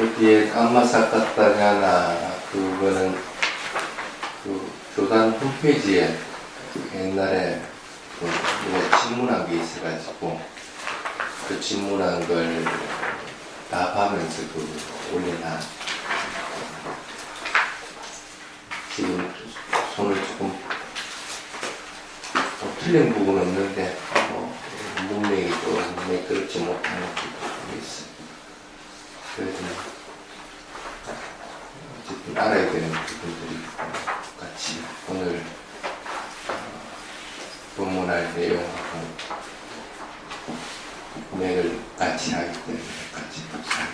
어디에 감마사카타냐나 그거는 그 교단 홈페이지에 옛날에 누가 질문한 게 있어가지고 그 질문한 걸 답하면서 올려놔. 지금 손을 조금 틀린 부분은 없는데 문맥이 또 매끄럽지 못하는 부분이 있어. 그래서 어쨌든 알아야 되는 부분들이 같이 오늘 본문할 내용하고 맥을 같이 하기 때문에 같이 묵상해요.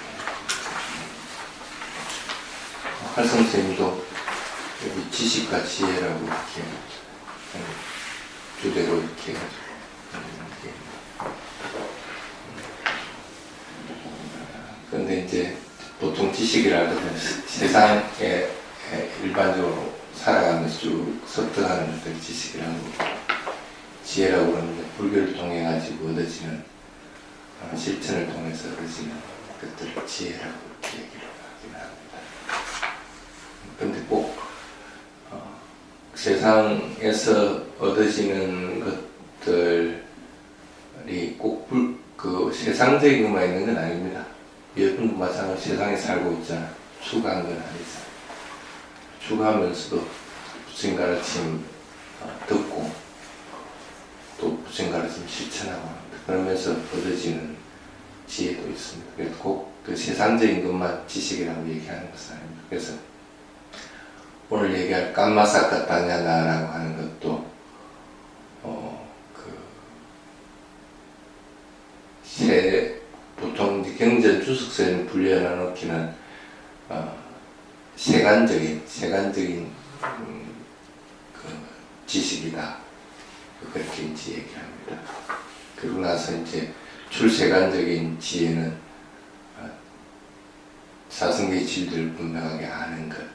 활성쌤도 여기 지식과 지혜라고 이렇게 주제로 이렇게 해가지고 근데 이제 보통 지식이라고 하면 세상에 일반적으로 살아가면서 쭉 습득하는 것들이 지식이라고 지혜라고 그러는데 불교를 통해 가지고 얻어지는 실천을 통해서 얻어지는 것들을 지혜라고 이렇게 얘기를 하긴 합니다. 근데 꼭 세상에서 얻어지는 것들이 꼭 그 세상적인 것만 있는 건 아닙니다. 여러분도 마찬가지로 세상에 살고 있잖아. 추구하는 건 아니잖아. 추구하면서도 부처님 가르침 듣고 또 부처님 가르침 실천하고 합니다. 그러면서 얻어지는 지혜도 있습니다. 그래서 꼭 그 세상적인 것만 지식이라고 얘기하는 것은 아닙니다. 그래서 오늘 얘기할 감마사카타냐나라고 하는 것도 보통 경전 주석서에는 분류해 놓기는 세간적인 그 지식이다 그렇게 이제 얘기합니다. 그러고 나서 이제 출세간적인 지혜는 사성계 진리를 분명하게 아는 것들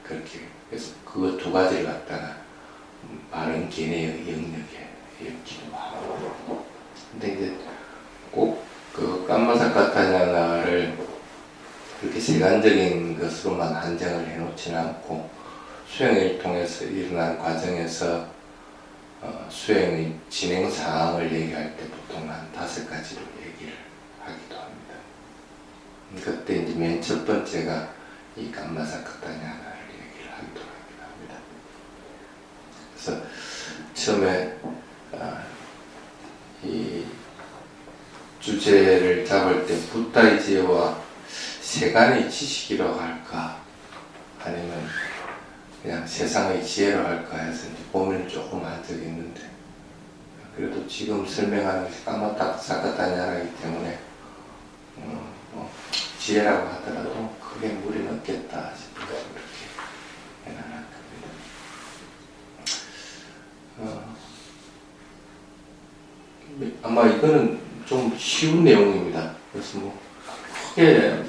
그렇게 그래서 그 두 가지를 갖다가 바른 견해의 영역에 엮기도 하고 근데 이제 꼭 그 감마사카타냐나를 그렇게 세간적인 것으로만 한정을 해놓지는 않고 수행을 통해서 일어난 과정에서 수행의 진행 사항을 얘기할 때 보통 한 5가지로 얘기를 하기도 합니다. 그때 이제 맨 첫 번째가 이 감마사카타냐나를 얘기를 하기도 합니다. 그래서 처음에 이 주제를 잡을 때 붓다의 지혜와 세간의 지식이라고 할까 아니면 그냥 세상의 지혜로 할까 해서 이제 고민을 조금 한 적이 있는데 그래도 지금 설명하는 것이 감마사카타냐나이기 때문에 지혜라고 하더라도 크게 무리는 없겠다 싶어서 그렇게 해놔는 겁니다. 아마 이거는 좀 쉬운 내용입니다. 그래서 크게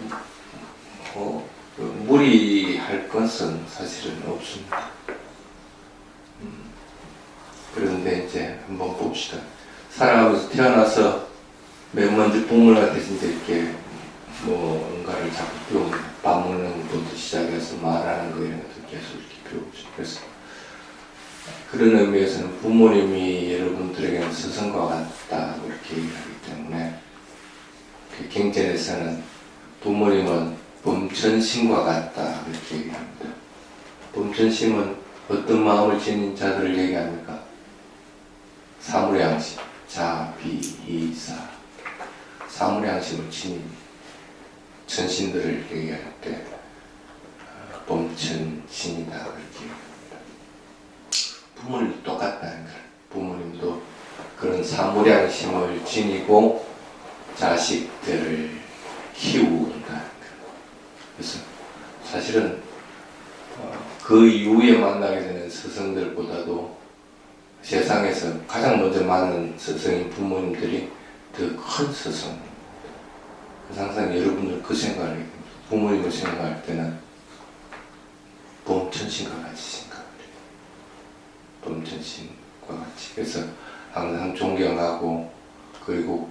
무리할 것은 사실은 없습니다. 그런데 이제 한번 봅시다. 살아가면서 태어나서 맨 먼저 부모가 대신 이렇게 뭔가를 자꾸 배우고 밥 먹는 것부터 시작해서 말하는 거 이런 것들 계속 이렇게 배우죠. 그래서 그런 의미에서는 부모님이 여러분들에게는 스승과 같다 이렇게 얘기하기 때문에 그 경전에서는 부모님은 범천심과 같다 이렇게 얘기합니다. 범천심은 어떤 마음을 지닌 자들을 얘기합니까? 사물양심, 자, 비, 이, 사 사물양심을 지닌 천신들을 얘기할 때 범천심이다 이렇게 얘기합니다. 부모님도 똑같다는 거예요. 부모님도 그런 사물양심을 지니고 자식들을 키운다는 거예요. 그래서 사실은 그 이후에 만나게 되는 스승들보다도 세상에서 가장 먼저 만난 스승인 부모님들이 더 큰 스승입니다. 그래서 항상 여러분들 그 생각을 해요. 부모님을 생각할 때는 범천심과 같이 생각을 해요. 범천심과 같이. 그래서 항상 존경하고 그리고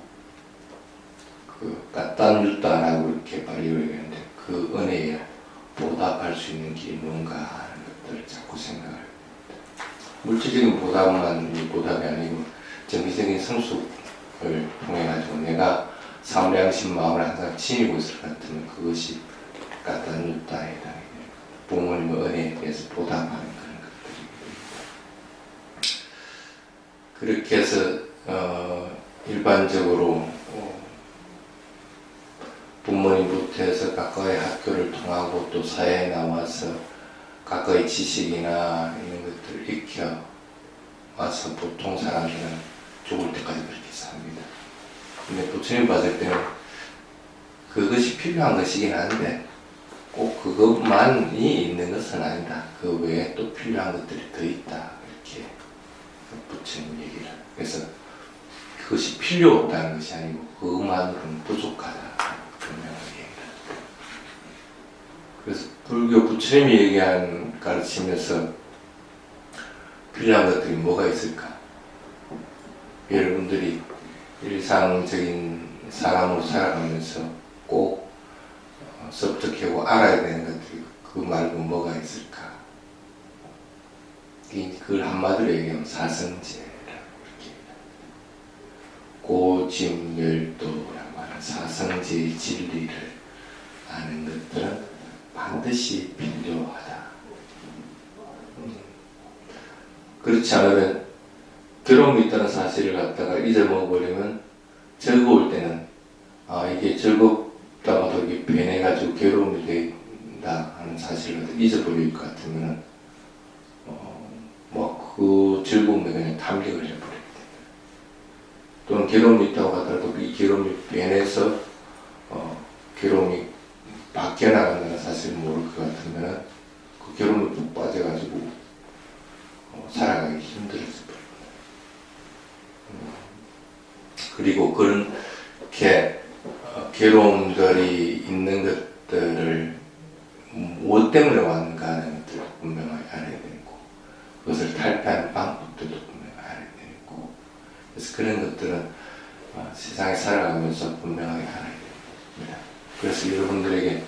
그 까딴유따라고 이렇게 발리로 얘기하는데 그 은혜에 보답할 수 있는 길이 뭔가 하는 것들을 자꾸 생각을 합니다. 물질적인 보답만 보답이 아니고 정기적인 성숙을 통해 가지고 내가 사무량심 마음을 항상 지니고 있을 것 같으면 그것이 까다누타에 해당해요. 부모님의 은혜에 대해서 보답하는 그런 것들입니다. 그렇게 해서 일반적으로 부모님부터 해서 각각의 학교를 통하고 또 사회에 나와서 각각의 지식이나 이런 것들을 익혀 와서 보통 사람들은 죽을 때까지 그렇게 삽니다. 근데 부처님 봤을 때는 그것이 필요한 것이긴 한데 꼭 그것만이 있는 것은 아니다. 그 외에 또 필요한 것들이 더 있다. 이렇게 부처님 얘기를 해요. 그래서 그것이 필요 없다는 것이 아니고 그것만으로는 부족하다. 그래서 불교 부처님이 얘기한 가르치면서 필요한 것들이 뭐가 있을까? 여러분들이 일상적인 사람으로 살아가면서 꼭 섭득하고 알아야 되는 것들이 그 말고 뭐가 있을까? 그걸 한마디로 얘기하면 사성제라고 이렇게 고집열도라고 하는 사성제의 진리를 아는 것들은 반드시 필요하다. 그렇지 않으면 괴로움이 있다는 사실을 갖다가 잊어먹어버리면 즐거울 때는 이게 즐겁다가도 이게 변해가지고 괴로움이 된다 하는 사실을 갖다 잊어버릴 것 같으면 그 즐거움에 그냥 탐닉을 해버려야 됩니다. 또는 괴로움이 있다고 하더라도 이 괴로움이 변해서 괴로움이 바뀌어나간다는 사실을 모를 것 같으면 그 괴로움에 푹 빠져가지고 살아가기 힘들어져 버립니다. 그리고 그렇게 괴로움들이 있는 것들을 무엇 때문에 왔는가 하는 것들을 분명하게 알아야 되고 그것을 탈피하는 방법들도 분명히 알아야 되고 그래서 그런 것들은 세상에 살아가면서 분명하게 알아야 됩니다. 그래서 여러분들에게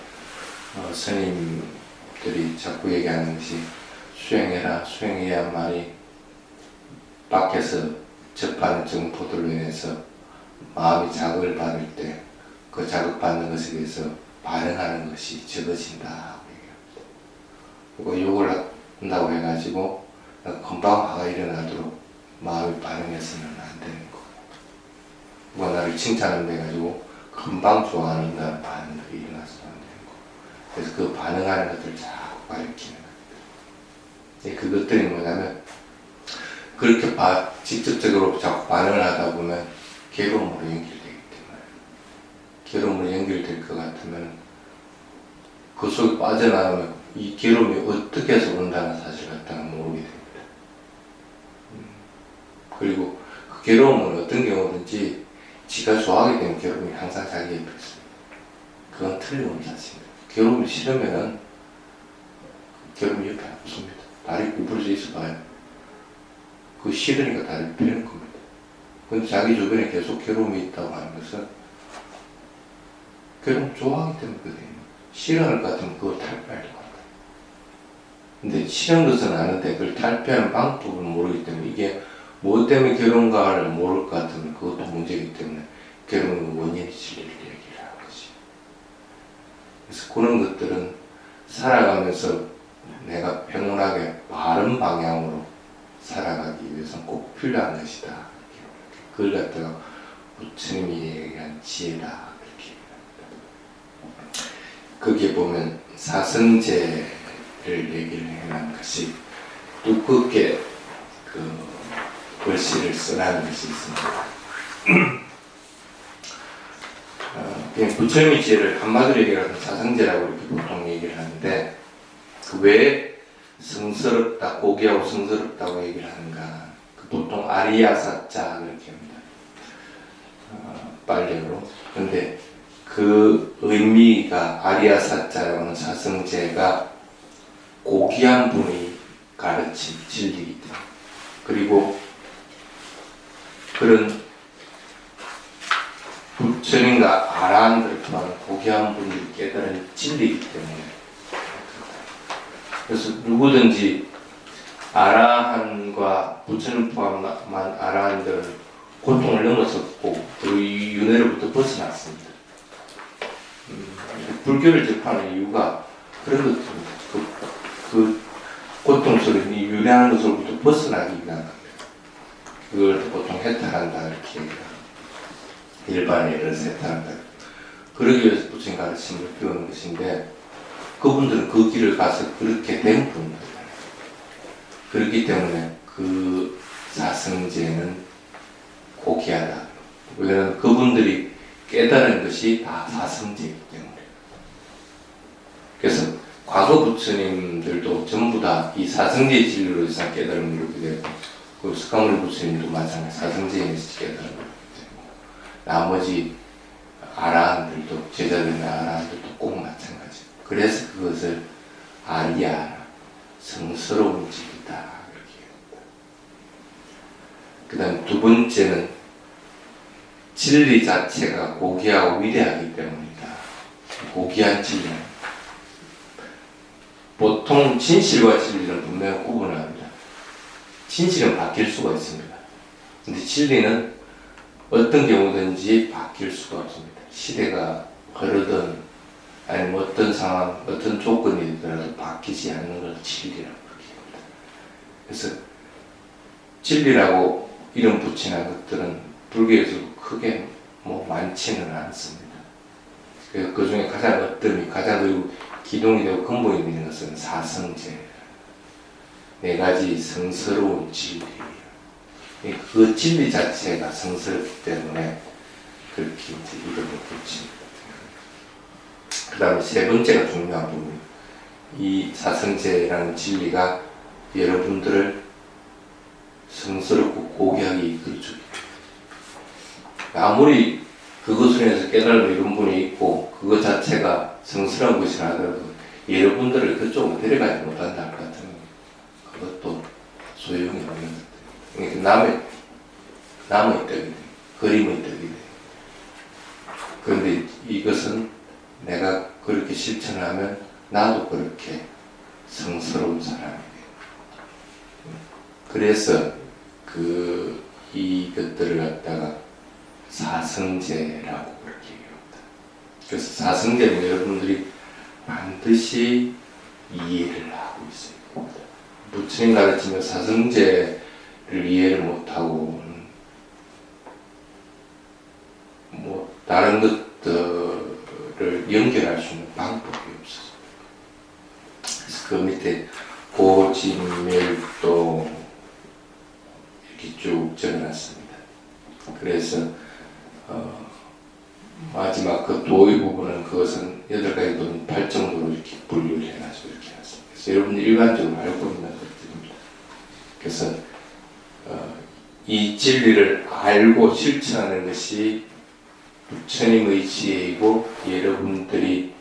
스님들이 자꾸 얘기하는 것이 수행해라, 수행해야만이 밖에서 접하는 정보들로 인해서 마음이 자극을 받을 때 그 자극받는 것에 대해서 반응하는 것이 적어진다. 그리고 욕을 한다고 해가지고 금방 화가 일어나도록 마음이 반응해서는 안 되는 거고 누가 나를 칭찬한다 해가지고 금방 좋아한다는 반응들이 일어나서는 안 되는 거고 그래서 그 반응하는 것들을 자꾸 가리키는 겁니다. 그것들이 뭐냐면 그렇게 직접적으로 자꾸 반응을 하다 보면 괴로움으로 연결되기 때문에 괴로움으로 연결될 것 같으면 그 속에 빠져나가면 이 괴로움이 어떻게 해서 온다는 사실 갖다가 모르게 됩니다. 그리고 그 괴로움은 어떤 경우든지 지가 좋아하게 되면 괴로움이 항상 자기 옆에 있습니다. 그건 틀림없는 사실입니다. 괴로움이 싫으면은 괴로움이 옆에 없습니다. 다리 구부러져 있어 봐요. 그 싫으니까 다리를 펴는 겁니다. 근데 자기 주변에 계속 괴로움이 있다고 하는 것은 괴로움 좋아하기 때문에 그래요. 싫어할 것 같으면 그걸 탈피하려고 합니다. 근데 싫은 것은 아는데 그걸 탈피하는 방법을 모르기 때문에 이게 뭐 때문에 괴로운가를 모를 것 같으면 그것도 문제이기 때문에 괴로움의 원인의 진리를 얘기를 하는 것이. 그래서 그런 것들은 살아가면서 내가 평온하게 바른 방향으로 살아가기 위해서는 꼭 필요한 것이다. 그걸 갖다가 부처님이 얘기한 지혜다. 이렇게 얘기합니다. 거기에 보면 사성제를 얘기를 해놓은 것이 두껍게 그 글씨를 써라는 것이 있습니다. 그냥 부처님의 지혜를 한마디로 얘기하면 사성제라고 이렇게 보통 얘기를 하는데 왜 성스럽다, 고귀하고 성스럽다고 얘기를 하는가? 보통 아리야사자 그렇게 합니다. 빨래로. 근데 그 의미가 아리야사자라고 하는 사성제가 고귀한 분이 가르친 진리이기 때문에 그리고 그런 부처님과 아라한들 또한 고귀한 분들이 깨달은 진리이기 때문에. 그래서 누구든지 아라한과 부처님 포함한 아라한들은 고통을 넘어섰고 그리고 이 윤회로부터 벗어났습니다. 불교를 접하는 이유가 그런 것들입니다. 그 고통스러운 이 윤회하는 것으로부터 벗어나기 위한 겁니다. 그걸 보통 해탈한다 이렇게 얘기합니다. 일반에 이래서 해탈한다. 그러기 위해서 부처님 가르침을 배우는 것인데 그분들은 그 길을 가서 그렇게 된 분들이에요. 그렇기 때문에 그 사성제는 고귀하다. 왜냐하면 그분들이 깨달은 것이 다 사성제이기 때문에. 그래서 과거 부처님들도 전부 다 이 사성제 진리로 해서 깨달음을 이루게 되고 그 스카모니 부처님도 마찬가지 사성제에서 깨달음을 이루게 되고 나머지 아라한들도 제자들이나 아라한들도 꼭 마찬가지. 그래서 그것을 아리야 성스러운 진리다 이렇게 합니다. 그 다음 두 번째는 진리 자체가 고귀하고 위대하기 때문이다. 고귀한 진리. 보통 진실과 진리는 분명히 구분합니다. 진실은 바뀔 수가 있습니다. 근데 진리는 어떤 경우든지 바뀔 수가 없습니다. 시대가 흐르든 아니면 어떤 상황, 어떤 조건이더라도 바뀌지 않는 걸 진리라고 그렇게 합니다. 그래서 진리라고 이름 붙이는 것들은 불교에서 크게 많지는 않습니다. 그 중에 가장 어떤 가장 기동이 되고 근본이 되는 것은 사성제, 네 가지 성스러운 진리예요. 그 진리 자체가 성스럽기 때문에 그렇게 이제 이름을 붙입니다. 그 다음에 세 번째가 중요한 부분. 이 사성제라는 진리가 여러분들을 성스럽고 고귀하게 이끌어주기. 아무리 그것을 인해서 깨달음을 이룬 분이 있고 그것 자체가 성스러운 것이라 하더라도 여러분들을 그쪽으로 데려가지 못한다 할 것 같으면 그것도 소용이 없는 것들. 그러니까 남의 떡이 돼. 그림의 떡이 돼. 그런데 이것은 내가 그렇게 실천하면 나도 그렇게 성스러운 사람이 돼. 그래서 이것들을 갖다가 사성제라고 그렇게 얘기합니다. 그래서 사성제는 여러분들이 반드시 이해를 하고 있어야 됩니다. 부처님 가르치면 사성제를 이해를 못하고 다른 것들을 연결할 수 있는 방법이 없어요. 그래서 그 밑에 고진멸도 이렇게 쭉 적어놨습니다. 그래서 마지막 그 도의 부분은 그것은 8가지 도는 8정도로 이렇게 분류를 해가지고 이렇게 해놨습니다. 그래서 여러분들 일반적으로 알고 있는 것들입니다. 그래서 이 진리를 알고 실천하는 것이 부처님의 지혜이고 여러분들이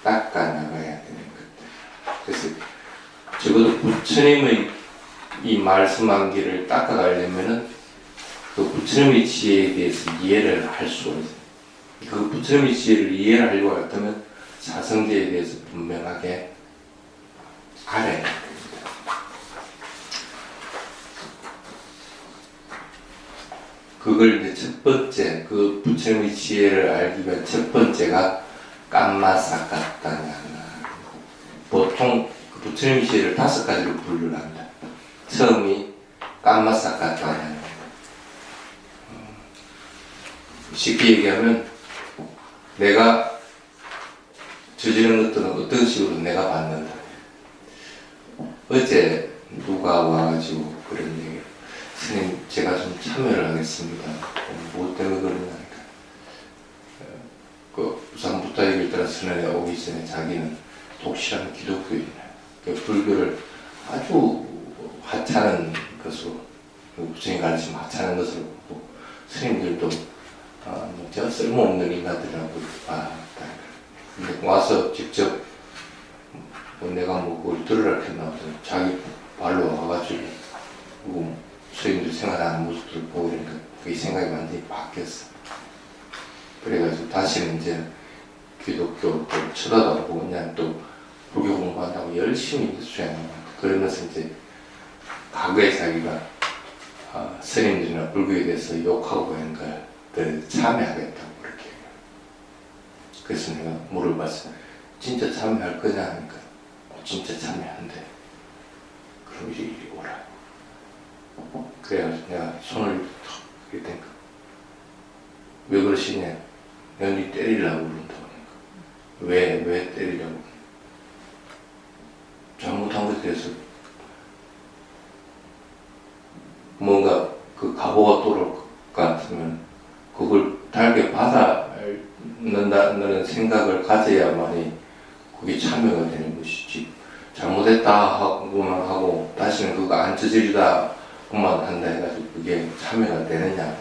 닦아나가야 되는 것들. 그래서 적어도 부처님의 이 말씀한 길을 닦아가려면은 그 부처님의 지혜에 대해서 이해를 할 수가 있어요. 그 부처님의 지혜를 이해를 하려고 했다면 사성제에 대해서 분명하게 알아야 됩니다. 그걸 이제 첫 번째, 그 부처님의 지혜를 알기 위한 첫 번째가 깜마사카타냐. 보통 그 부처님의 지혜를 5가지로 분류를 합니다. 처음이 깜마사카타냐. 쉽게 얘기하면 내가 저지른 것들은 어떤 식으로 내가 받는다. 어제 누가 와가지고 그런 얘기를 스님 제가 좀 참여를 하겠습니다. 뭐 때문에 그러냐니까 그 부산부터 얘기를 따라 선언에 오기 전에 자기는 독실한 기독교인이야. 그 불교를 아주 하찮은 것으로 부처님 가르치면 하찮은 것으로 보고 스님들도 제가 쓸모없는 인간들이라고 봤다. 근데 와서 직접 내가 그걸 들으라 했나 자기 발로 와가지고 스님들 생활하는 모습들을 보고 그러니까 그 생각이 완전히 바뀌었어. 그래가지고 다시는 이제 기독교를 쳐다도 보고 그냥 또 불교 공부한다고 열심히 수행하고 그러면서 이제 과거에 자기가 스님들이나 불교에 대해서 욕하고 하는 것들 참여하겠다고 그렇게 해요. 그래서 내가 물어봤어요. 진짜 참여할 거냐 하니까 진짜 참여한대. 그럼 이리 오라. 그래가지고 내가 손을 탁 이렇게 댄 거. 왜 그러시냐? 내가 니 때리려고 그런다고 하니까. 왜 때리려고? 잘못한 것에 대해서 뭔가 그 가보가 또를 것 같으면 그걸 달게 받아낸다는 생각을 가져야만이 그게 참여가 되는 것이지. 잘못했다 하고만 하고 다시는 그거 안 저지르다고만 한다 해가지고 그게 참여가 되느냐.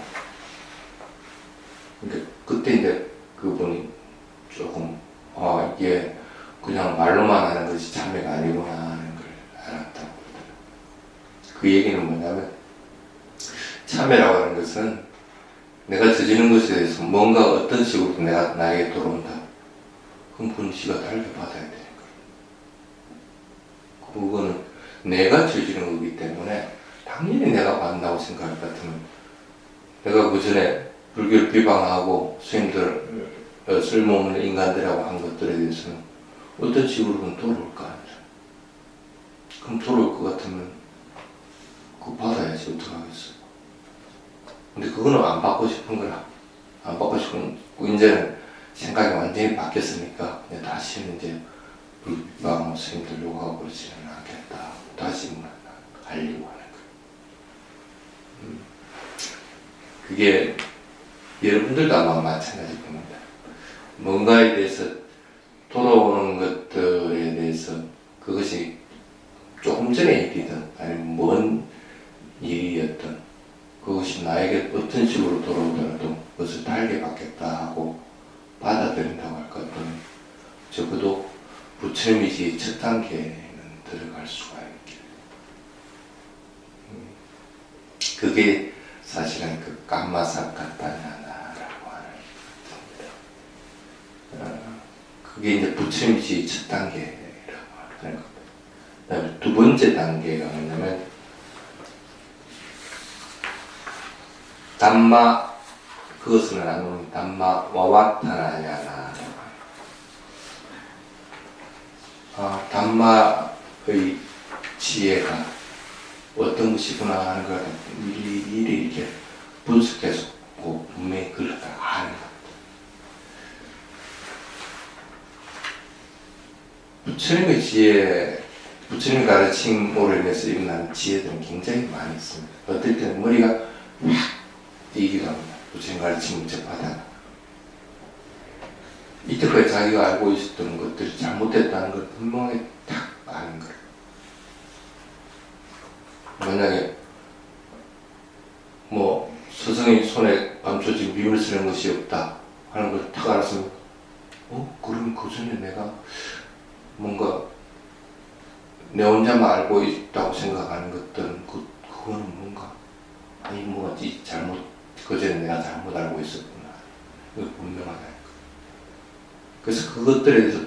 근데 그때 이제 그분이 조금 이게 그냥 말로만 하는 것이 참여가 아니구나 하는 걸 알았다고. 그 얘기는 뭐냐면 참여라고 하는 것은 내가 저지른 것에 대해서 뭔가 어떤 식으로 나에게 들어온다. 그럼 그건 지가 달게 받아야 되는 거예요. 그거는 내가 저지른 거기 때문에 당연히 내가 받는다고 생각할 것 같으면 내가 그 전에 불교를 비방하고 스님들 쓸모없는 인간들하고 한 것들에 대해서는 어떤 식으로든 돌아올 거 아니야. 그럼 돌아올 것 같으면 그거 받아야지 어떡하겠어. 근데 그거는 안 받고 싶은 거라. 안 받고 싶은 이제는 생각이 완전히 바뀌었으니까 이제 다시는 이제 불비방하고 스님들 욕하고 그러지는 않겠다. 다시 하려고 하는 거예요. 그게 여러분들도 아마 마찬가지일 겁니다. 뭔가에 대해서 돌아오는 것들에 대해서 그것이 조금 전의 일이든 아니면 먼 일이었든 그것이 나에게 어떤 식으로 돌아오더라도 그것을 달게 받겠다 하고 받아들인다고 할 것 같으면 적어도 부처님이지 첫 단계에는 들어갈 수가 있게. 그게 사실은 그 감마사카타냐나라고 하는 겁니다. 그게 이제 부처님이지 첫 단계라고 하는 겁니다. 그다음에 두 번째 단계가 뭐냐면 담마 그것은 나누는 담마 와와타나냐나. 담마의 지혜가 어떤 것이구나 하는 걸 미리 이렇게 분석해서 분명히 그걸 아는 겁니다. 부처님의 지혜, 부처님 가르침으로 인해서 일어나는 지혜들은 굉장히 많이 있습니다. 어떨 때는 머리가 확 뛰기도 합니다. 부처님 가르침을 접하다가 이때까지 자기가 알고 있었던 것들이 잘못됐다는 걸 분명히 딱 아는 거예요. 만약에 뭐 스승이 손에 감춰진 비밀 쓰는 것이 없다 하는 걸 딱 알았으면 그럼 그 전에 내가 뭔가 내 혼자만 알고 있다고 생각하는 것들은 그거는 뭔가 뭐가 잘못 그전에 내가 잘못 알고 있었구나. 이거 분명하다. 그래서 그것들에 대해서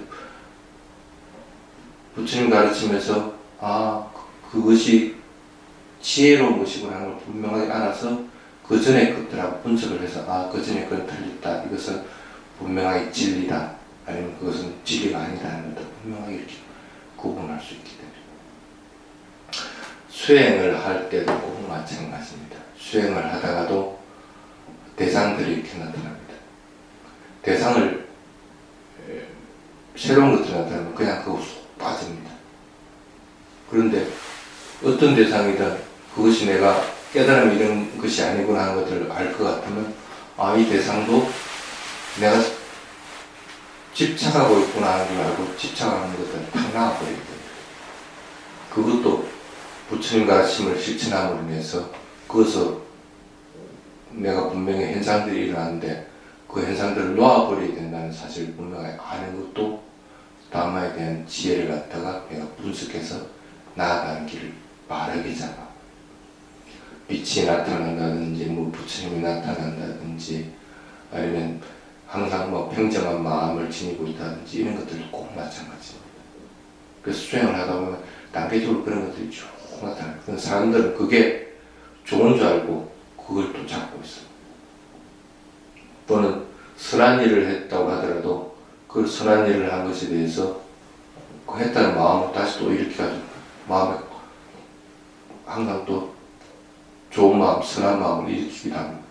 부처님 가르치면서 그것이 지혜로운 것이구나 하는 걸 분명하게 알아서 그 전에 것들하고 분석을 해서 그 전에 그건 틀렸다. 이것은 분명하게 진리다. 아니면 그것은 진리가 아니다 하는 것도 분명하게 이렇게 구분할 수 있기 때문에 수행을 할 때도 꼭 마찬가지입니다. 수행을 하다가도 대상들이 이렇게 나타납니다. 대상을 새로운 것들이 나타나면 그냥 그거 쏙 빠집니다. 그런데 어떤 대상이든 그것이 내가 깨달음 이런 것이 아니구나 하는 것들을 알 것 같으면 이 대상도 내가 집착하고 있구나 하는 걸 알고 집착하는 것들은 탁 나와버리거든요. 그것도 부처님 가르침을 실천함으로 인해서 그것을 내가 분명히 현상들이 일어나는데 그 현상들을 놓아버려야 된다는 사실을 분명히 아는 것도 담마에 대한 지혜를 갖다가 내가 분석해서 나아가는 길을 바르게 잡아. 빛이 나타난다든지 부처님이 나타난다든지 아니면 항상 뭐 평정한 마음을 지니고 있다든지 이런 것들도 꼭 마찬가지입니다. 그래서 수행을 하다 보면 단계적으로 그런 것들이 쭉 나타나요. 그런 사람들은 그게 좋은 줄 알고 그걸 또 잡고 있어요. 또는 선한 일을 했다고 하더라도 그 선한 일을 한 것에 대해서 그 했다는 마음을 다시 또 일으켜가지고 마음에 항상 또 좋은 마음, 선한 마음을 일으키기도 합니다.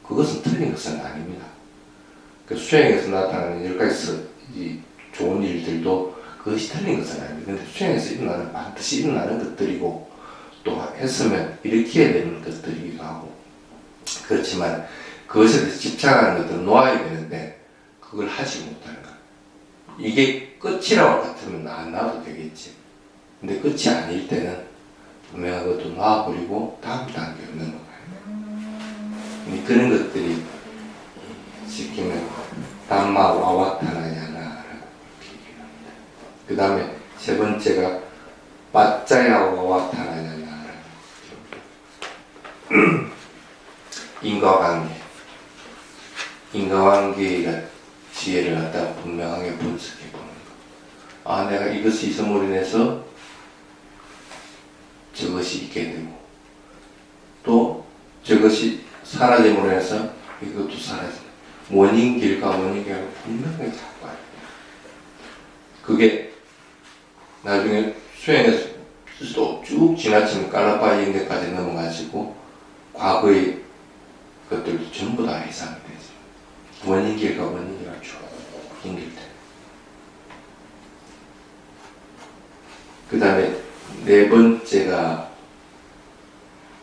그것은 틀린 것은 아닙니다. 그 수행에서 나타나는 여러 가지 이 좋은 일들도 그것이 틀린 것은 아닙니다. 근데 수행에서 일어나는 반드시 일어나는 것들이고 또 했으면 일으켜야 되는 것들이기도 하고 그렇지만 그것에 대해서 집착하는 것들은 놓아야 되는데 그걸 하지 못하는 것. 이게 끝이라고 같으면 안 놔도 되겠지. 근데 끝이 아닐 때는 분명한 것도 놔버리고 다음 단계로 넘어가요. 그런 것들이 시키면 담마 와와타나야나라고 얘기합니다. 그 다음에 세 번째가 빠짜야 와와타나야나라고 인과관계가 지혜를 갖다가 분명하게 분석해 보는 것. 아, 내가 이것이 있음으로 인해서 저것이 있게 되고 또 저것이 사라짐으로 해서 이것도 사라진다. 원인길과 원인결과 분명하게 잡고 와요. 그게 나중에 수행해서 또 쭉 지나치면 깔라파이인 데까지 넘어가시고 과거의 것들도 전부 다 해상이 되죠. 원인길과 원인결과 쭉 연결돼. 그 다음에 네 번째가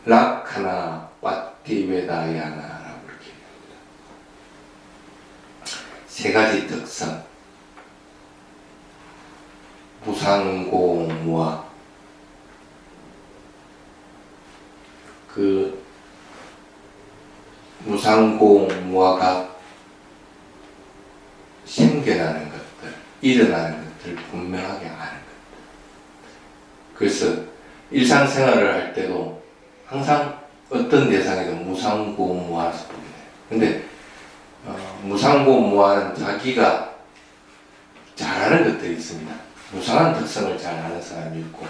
락하나 빠티베다야나라고 이렇게 합니다. 세 가지 특성, 무상공무화. 그 무상공무화가 생겨나는 것들, 일어나는 것들을 분명하게 아는 것. 그래서 일상생활을 할 때도 항상 어떤 대상이든 무상고무화해서 보게 돼요. 근데 무상고무화는 자기가 잘하는 것들이 있습니다. 무상한 특성을 잘 아는 사람이 있고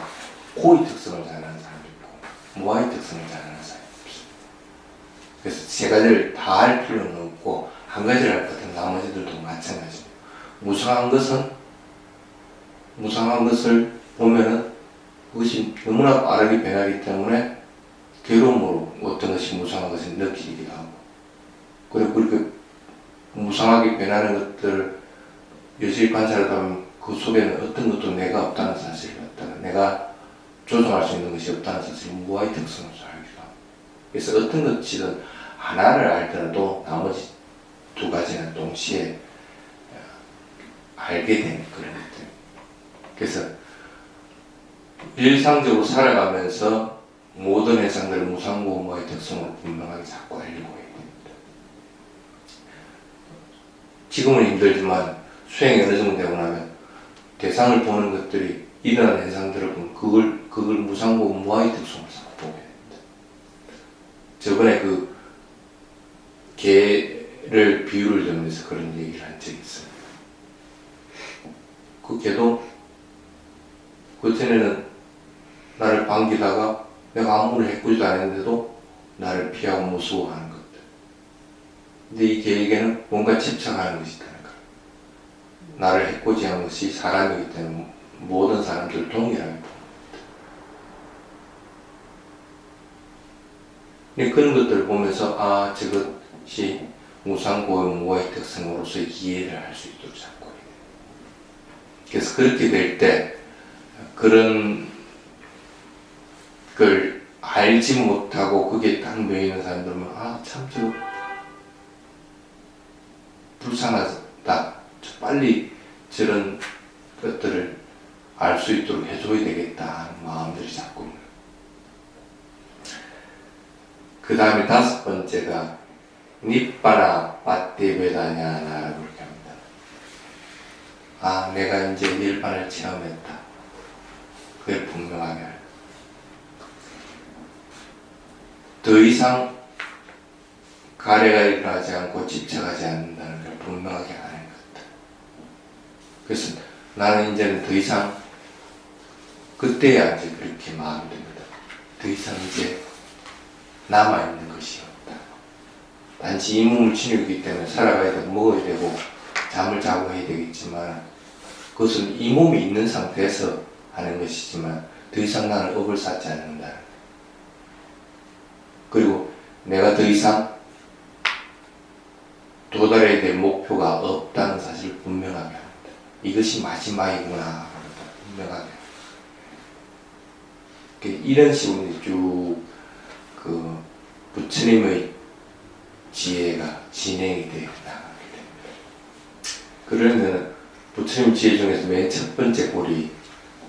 고의 특성을 잘 아는 사람이 있고 무아의 특성을 잘 아는 사람이 없습니다. 그래서 세 가지를 다 할 필요는 없고 한 가지를 할 것 같은 나머지들도 마찬가지입니다. 무상한 것을 보면은 그것이 너무나 빠르게 변하기 때문에 괴로움으로 어떤 것이 무상한 것을 느끼기도 하고 그리고 그렇게 무상하게 변하는 것들을 열심히 관찰하다 보면 그 속에는 어떤 것도 내가 없다는 사실이 없다는 내가 조종할 수 있는 것이 없다는 사실을 무아의 특성을 알기도 하고 그래서 어떤 것이든 하나를 알더라도 나머지 두 가지는 동시에 알게 되는 그런 것들. 그래서 일상적으로 살아가면서 모든 해상들을 무상고무화의 특성을 분명하게 잡고 알려고 해야 됩니다. 지금은 힘들지만 수행이 어느 정도 되고 나면 대상을 보는 것들이 일어나는 현상들을 보면 그걸 무상고무화의 특성을 잡고 보게 됩니다. 저번에 그 개를 비유를 들면서 그런 얘기를 한 적이 있어요. 그 개도 그전에는 나를 반기다가 내가 아무리 해코지도 안 했는데도 나를 피하고 무서워하는 것들. 근데 이 개에게는 뭔가 집착하는 것이 있다는 거예요. 나를 해코지하는 것이 사람이기 때문에 모든 사람들을 동일하게 봅니다. 그런 것들을 보면서 아, 저것이 무상고무화의 특성으로서의 이해를 할 수 있도록 잡고 있는. 그래서 그렇게 될 때 그런 걸 알지 못하고 그게 딱 놓이는 사람들은 참 저 불쌍하다. 빨리 저런 것들을 알 수 있도록 해줘야 되겠다 하는 마음들이 자꾸 있는. 그 다음에 다섯 번째가 니빠나 빠띠베다냐라고 이렇게 합니다. 아, 내가 이제 닐반을 체험했다. 그걸 분명하게 알고. 더 이상 가래가 일어나지 않고 집착하지 않는다는 걸 분명하게 하는 것. 그래서 나는 이제는 더 이상 그때야 이제 그렇게 마음이 듭니다. 더 이상 이제 남아있는 것이 없다. 단지 이 몸을 지니기 때문에 살아가야 되고 먹어야 되고 잠을 자고 해야 되겠지만 그것은 이 몸이 있는 상태에서 하는 것이지만 더 이상 나는 업을 쌓지 않는다. 그리고 내가 더 이상 도달해야 될 목표가 없다는 사실을 분명하게 합니다. 이것이 마지막이구나 분명하게. 이런 식으로 쭉 그 부처님의 지혜가 진행이 되어 나가게 됩니다. 그러면 부처님 지혜 중에서 맨 첫 번째 골이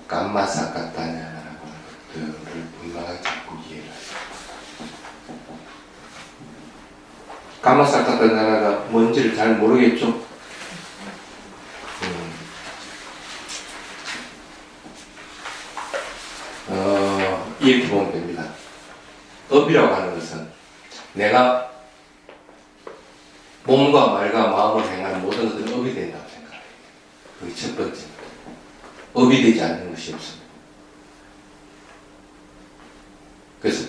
깜마사카타냐라고 하는 것들을 분명하게 잡고 이해를 하죠. 깜마사카타냐가 뭔지를 잘 모르겠죠? 이렇게 보면 됩니다. 업이라고 하는 것은 내가 몸과 말과 마음을 행하는 모든 것들은 업이 된다고 생각해요. 그게 첫 번째입니다. 업이 되지 않는 것이 없습니다. 그래서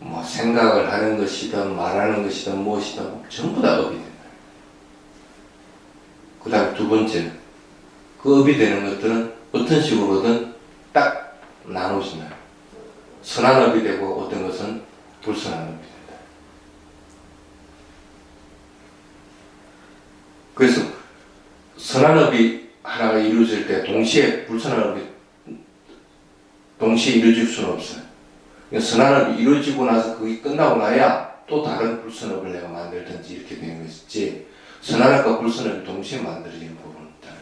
뭐 생각을 하는 것이든 말하는 것이든 무엇이든 전부 다 업이 된다. 그 다음 두 번째는 그 업이 되는 것들은 어떤 식으로든 딱 나눠진다. 선한 업이 되고 어떤 것은 불선한 업이 된다. 그래서 선한 업이 하나가 이루어질 때 동시에 불선한 업이 동시에 이루어질 수는 없어요. 그러니까 선한 업이 이루어지고 나서 그게 끝나고 나야 또 다른 불선업을 내가 만들든지 이렇게 되는 것이지 선한 업과 불선업이 동시에 만들어지는 부분은 없다.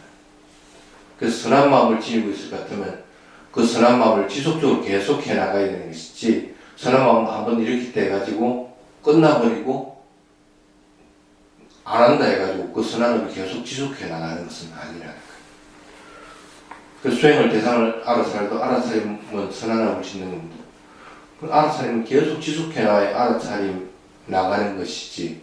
그래서 선한 마음을 지니고 있을 것 같으면 그 선한 마음을 지속적으로 계속 해나가야 되는 것이지 선한 마음을 한번 이렇게 돼가지고 끝나버리고 안 한다 해가지고 그 선한 마음을 계속 지속해 나가는 것은 아니라는 거예요. 그 수행을 대상을 알아차리도 알아차리면 선한 마음을 짓는 겁니다. 그 알아차리면 계속 지속해 나가야 알아차림 나가는 것이지.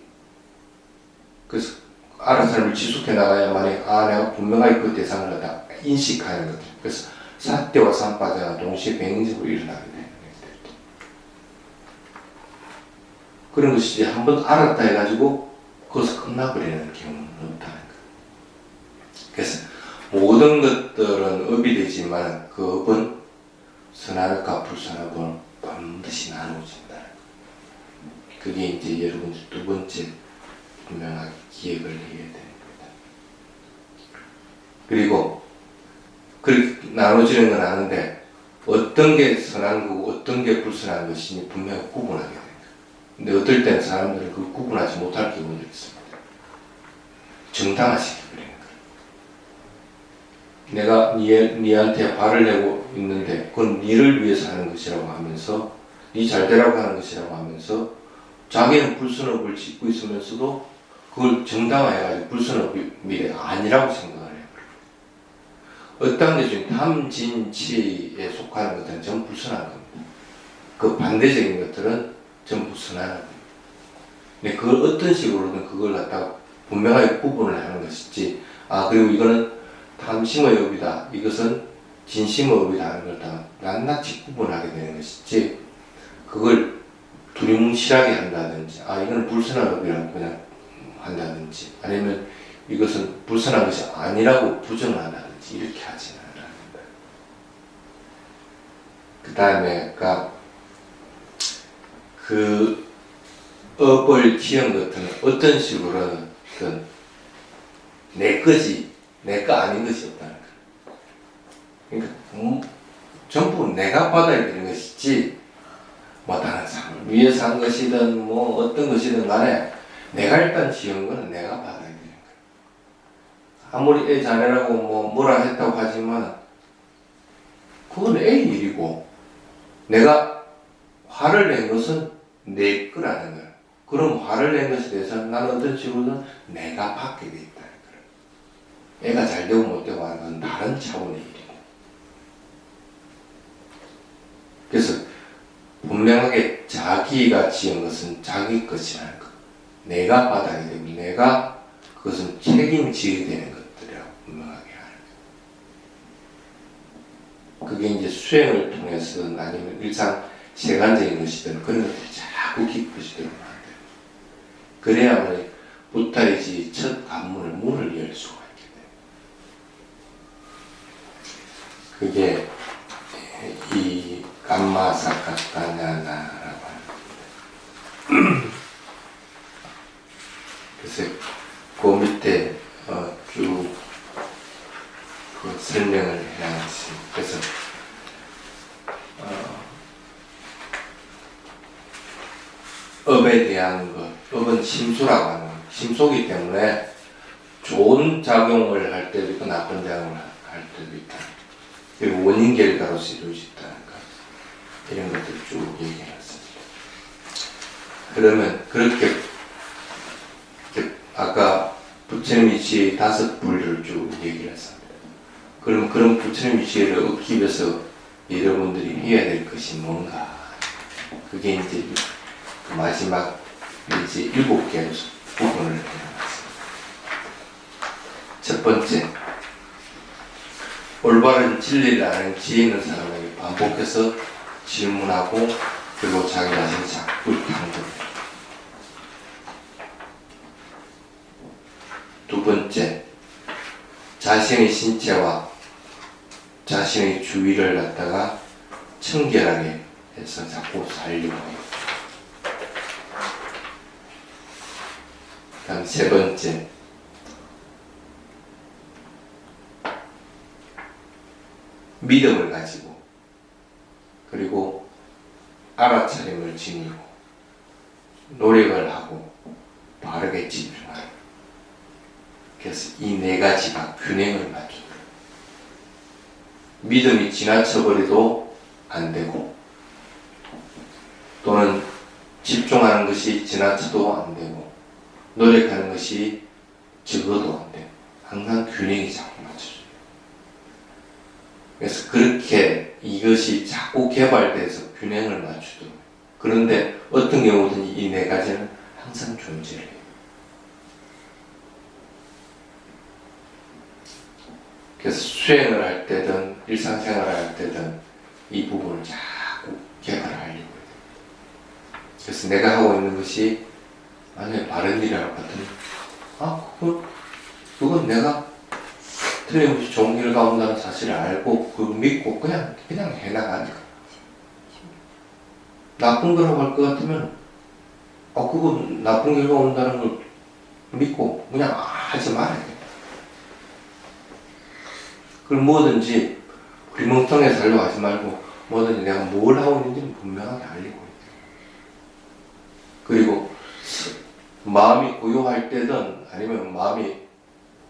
그래서 알아차림을 지속해 나가야만이 내가 분명하게 그 대상을 갖다 인식하는 거죠. 그래서 사태와 삼파자가 동시에 병행적으로 일어나게 되는 것들. 그런 것이 한 번 알았다 해가지고 거기서 끝나버리는 경우는 없다는 거예요. 그래서 모든 것들은 업이 되지만 그 업은 선악과 불선악을 반드시 나누어진다는 거예요. 그게 이제 여러분 두 번째 분명하게 기획을 해야 되는 겁니다. 그리고 그렇게 나눠지는 건 아는데 어떤 게 선한 거고 어떤 게 불선한 것이니 분명히 구분하게 됩니다. 근데 어떨 때는 사람들은 그걸 구분하지 못할 경우도 있습니다. 정당화시켜 버리는 거예요. 내가 니한테 화를 내고 있는데 그건 니를 위해서 하는 것이라고 하면서 니 잘되라고 하는 것이라고 하면서 자기는 불선업을 짓고 있으면서도 그걸 정당화해가지고 불선업이 아니라고 생각을 해요. 어떤 게 중에 탐진치에 속하는 것들은 전부 불선한 겁니다. 그 반대적인 것들은 전부 선한 겁니다. 근데 그걸 어떤 식으로든 그걸 갖다가 분명하게 구분을 하는 것이지, 그리고 이거는 탐심의 업이다, 이것은 진심의 업이다 하는 걸 다 낱낱이 구분하게 되는 것이지, 그걸 두리뭉실하게 한다든지, 이거는 불선한 업이라고 그냥 한다든지, 아니면 이것은 불선한 것이 아니라고 부정한다든지, 이렇게 하지는 않습니다. 그 다음에, 그 업을 지은 것들은 어떤 식으로든 내 거지, 내 거 아닌 것이 없다는 거예요. 그러니까, 전부 내가 받아야 되는 것이지, 다른 사람을 위해서 한 것이든, 어떤 것이든 간에, 내가 일단 지은 거는 내가 받아야 되는 거예요. 아무리 애 자네라고 뭐라 했다고 하지만, 그건 애 일이고, 내가 화를 낸 것은 내 거라는 거예요. 그럼 화를 낸 것에 대해서는 나는 어떤 식으로든 내가 받게 돼 있다는 거예요. 애가 잘 되고 못 되고 하는 건 다른 차원의 일이고. 그래서 분명하게 자기가 지은 것은 자기 것이라는 거. 내가 받아야 되고 내가 그것은 책임져야 되는 것들이라고 분명하게 하는 거예요. 그게 이제 수행을 통해서 아니면 일상 세간적인 것이든 그런 것들이 자꾸 깊어지도록 만들어요. 그래야만 부타이지 첫 관문을 문을 열 수가 있게 돼요. 그게 이 감마사카타냐나라고 하는 그래서 그 밑에 쭉 그 설명을 해야지. 그래서 업에 대한 것, 업은 심수라고 하는 거예요. 심수이기 때문에 좋은 작용을 할 때도 있고 나쁜 작용을 할 때도 있다. 그리고 원인 결과로서 이루어진다는 것, 이런 것들을 쭉 얘기해놨습니다. 그러면 그렇게 아까 부처님의 지혜의 5분류를 쭉 얘기를 했습니다. 그럼 그런 부처님의 지혜를 얻기 위해서 여러분들이 해야 될 것이 뭔가? 그게 이제 그 마지막 이제 7개로 부분을 해놨습니다. 첫 번째, 올바른 진리를 아는 지혜 있는 사람에게 반복해서 질문하고 그리고 자기 자신을 자꾸 하는 겁니다. 두 번째, 자신의 신체와 자신의 주위를 갖다가 청결하게 해서 자꾸 살려고 해요. 다음 세 번째, 믿음을 가지고 그리고 알아차림을 지니고 노력을 하고 바르게 집중하는. 그래서 이 4가지가 균형을 맞추는. 믿음이 지나쳐버려도 안 되고 또는 집중하는 것이 지나쳐도 안 되고 노력하는 것이 적어도 안 되고 항상 균형이 자꾸 맞춰져요. 그래서 그렇게 이것이 자꾸 개발돼서 균형을 맞추도록. 그런데 어떤 경우든 이 4가지는 항상 존재해요. 그래서 수행을 할 때든 일상생활을 할 때든 이 부분을 자꾸 개발하려고 해요. 그래서 내가 하고 있는 것이 만약에 바른 일이라고 하더니 그건 내가 틀림없이 좋은 길을 가온다는 사실을 알고 그 믿고 그냥 해나가니까. 나쁜 거라고 할 것 같으면 그건 나쁜 결과 온다는 걸 믿고 그냥 하지 말아야 돼. 그럼 뭐든지 불멍텅하게 살려고 하지 말고 뭐든지 내가 뭘 하고 있는지는 분명하게 알리고 있다. 그리고 마음이 고요할 때든 아니면 마음이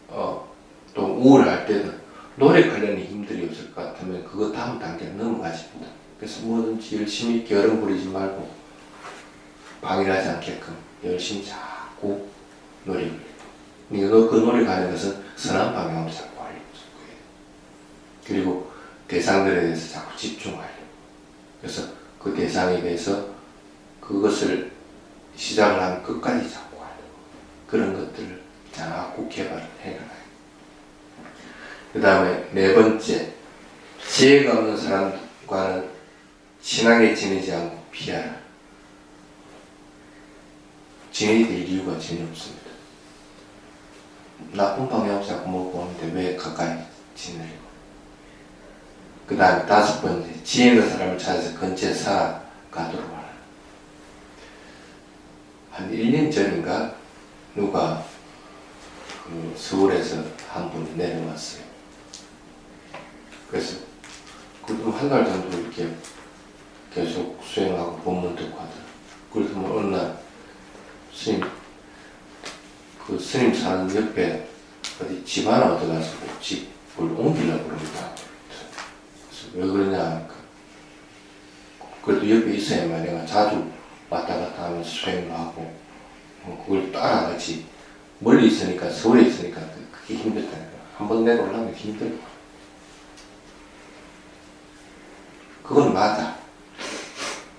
또 우울할 때든 노력하려는 힘들이 없을 것 같으면 그거 다음 단계로 넘어가십니다. 그래서 뭐든지 열심히 게으름 부리지 말고 방해하지 않게끔 열심히 자꾸 노력을 해요. 그 노력하는 것은 선한 방향으로 자꾸 하려고 거예요. 그리고 대상들에 대해서 자꾸 집중하려고. 그래서 그 대상에 대해서 그것을 시작을 하면 끝까지 자꾸 하려고. 그런 것들을 자꾸 개발을 해나가요. 그 다음에 4번째, 지혜가 없는 사람과는 친하게 지내지 않고 피하라. 지내야 될 이유가 전혀 없습니다. 나쁜 방향으로 자꾸 몰고 오는데 왜 가까이 지내려고. 그 다음에 5번째, 지혜 있는 사람을 찾아서 근처에 살아가도록 하라. 한 1년 전인가 누가 서울에서 한 분 내려왔어요. 그래서 그래도 한 달 정도 이렇게 계속 수행하고 법문 듣고 하더라고요. 그래서 어느 날 스님 사는 옆에 어디 집 하나 얻어가서 집을 옮기려고 그럽니다. 그래서 왜 그러냐, 그래도 옆에 있어야만 내가 자주 왔다 갔다 하면서 수행도 하고 그걸 따라가지. 멀리 있으니까, 서울에 있으니까 그게 힘들다니까. 한번 내려오려면 힘들고. 그건 맞아.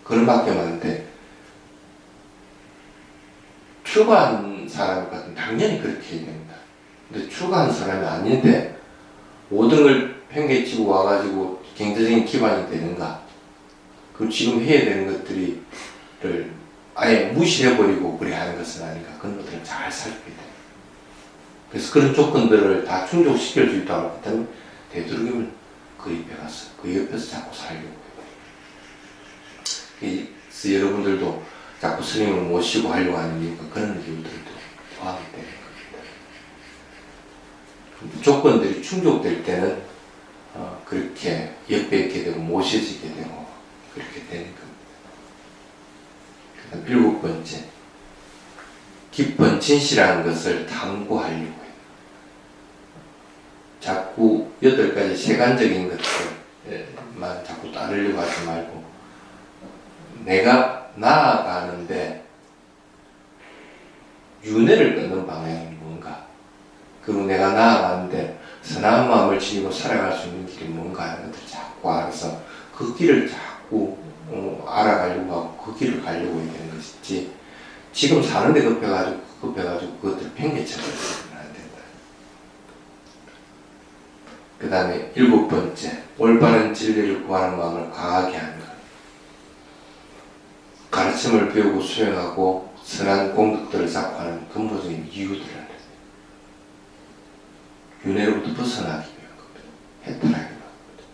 그런 밖에 많은데 초반 사람이거든 당연히 그렇게 해야 됩니다. 근데 출가한 사람이 아닌데 모든 걸 팽개치고 와가지고 경제적인 기반이 되는가? 그럼 지금 해야 되는 것들을 아예 무시해버리고 그래 하는 것은 아닌가? 그런 것들을 잘 살펴야 돼요. 그래서 그런 조건들을 다 충족시킬 수 있다고 했다면 되도록이면 그 옆에 가서 그 옆에서 자꾸 살려고 해요. 그래서 여러분들도 자꾸 스님을 모시고 하려고 하는 이유가 그런 이유들도 포함이 되는 겁니다. 조건들이 충족될 때는 그렇게 옆에 있게 되고 모셔지게 되고 그렇게 되는 겁니다. 그 다음 7번째, 깊은 진실한 것을 탐구하려고 해요. 자꾸 8가지 세간적인 것들만 자꾸 따르려고 하지 말고 내가 나아가는데 윤회를 끊는 방향이 뭔가, 그리고 내가 나아가는데 선한 마음을 지니고 살아갈 수 있는 길이 뭔가 하는 것들을 자꾸 알아서 그 길을 자꾸 알아가려고 하고 그 길을 가려고 해야 되는 것이지, 지금 사는데 급해가지고 그것들을 팽개쳐버리면 안 된다. 그 다음에 7번째, 올바른 진리를 구하는 마음을 강하게 하는 것. 가르침을 배우고 수행하고 선한 공덕들을 쌓고 하는 근본적인 이유들을 알아요. 윤회로부터 벗어나기 위한 겁니다. 해탈하기 위한 겁니다.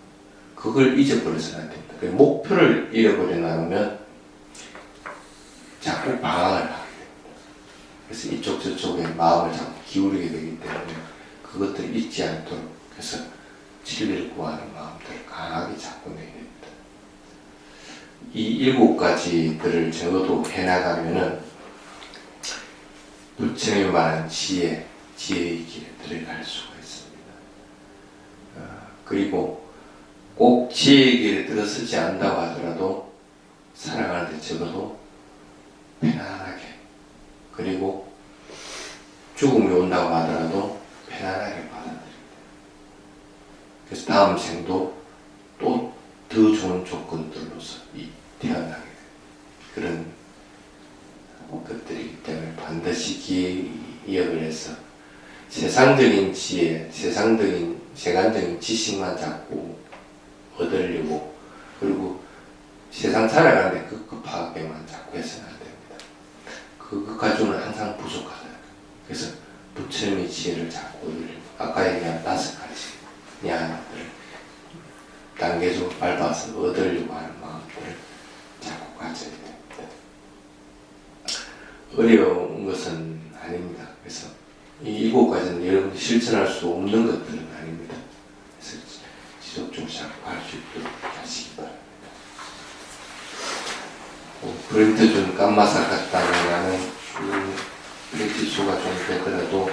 그걸 잊어버려서는 안 됩니다. 목표를 잃어버려 나면 자꾸 방황을 하게 됩니다. 그래서 이쪽 저쪽에 마음을 자꾸 기울이게 되기 때문에 그것들을 잊지 않도록 그래서 진리를 구하는 마음들을 강하게 자꾸 내야 됩니다. 이 7가지들을 적어도 해나가면은 부처님이 말한 지혜의 길에 들어갈 수가 있습니다. 그리고 꼭 지혜의 길에 들어서지 않는다고 하더라도 살아가는데 적어도 편안하게, 그리고 죽음이 온다고 하더라도 편안하게 받아들입니다. 그래서 다음 생도 또 더 좋은 조건들로서 태어나게 돼요. 그런 것들이기 때문에 반드시 기억을 해서 세상적인 지혜, 세간적인 지식만 자꾸 얻으려고, 그리고 세상 살아가는데 급급하게만 자꾸 해서는 안 됩니다. 그것 가지고는 항상 부족하다. 그래서 부처님의 지혜를 자꾸 얻으려고 아까 얘기한 5가지 ஞான들을 단계적으로 밟아서 얻으려고 하는 마음들을 자꾸 가져야 됩니다. 어려운 것은 아닙니다. 그래서 이 7가지는 여러분이 실천할 수 없는 것들은 아닙니다. 그래서 지속적으로 자꾸 할 수 있도록 하시기 바랍니다. 브레이트 깜마사 같다면 나는 브레이트 수가 좀 되더라도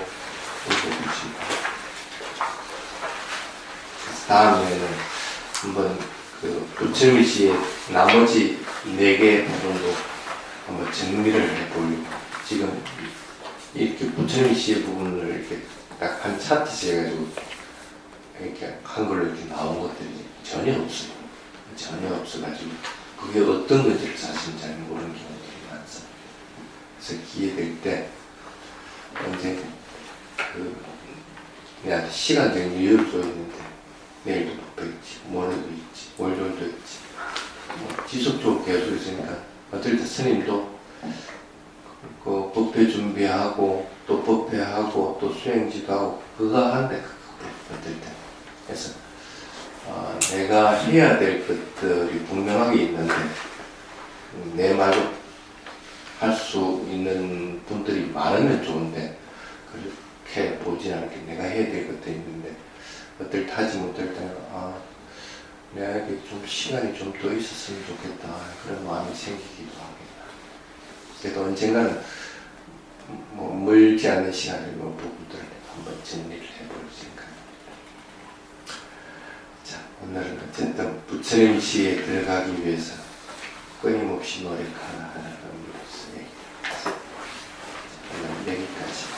다음에는 한번 그 부처님의 지혜 나머지 4개 부분도 한번 정리를 해보려고, 지금 이렇게 부처님의 지혜 부분을 이렇게 딱 한 차트씩 해가지고 이렇게 한글로 이렇게 나온 것들이 전혀 없어요. 전혀 없어가지고 그게 어떤 건지를 사실 잘 모르는 경우들이 많습니다. 그래서 기회될 때 언제 내한테 시간적인 여유를 줘 있는데 내일도 법회 있지, 모레도 있지, 월요일도 있지, 지속적으로 계속 있으니까 어떨 때 스님도 그 법회 준비하고 또 법회하고 또 수행지도 하고 그거 하는데 어떨 때 그래서 내가 해야 될 것들이 분명하게 있는데 내 말로 할 수 있는 분들이 많으면 좋은데 그렇게 보진 않게 내가 해야 될 것들이 있는데 어떨 때 하지 못할 때는 내가 좀 시간이 좀 더 있었으면 좋겠다 그런 마음이 생기기도 합니다. 그래도 언젠가는 멀지 않은 시간에 부분들을 한번 정리를 해볼 생각입니다. 자, 오늘은 어쨌든 부처님 지혜에 들어가기 위해서 끊임없이 노력하는 의미로서 여기까지.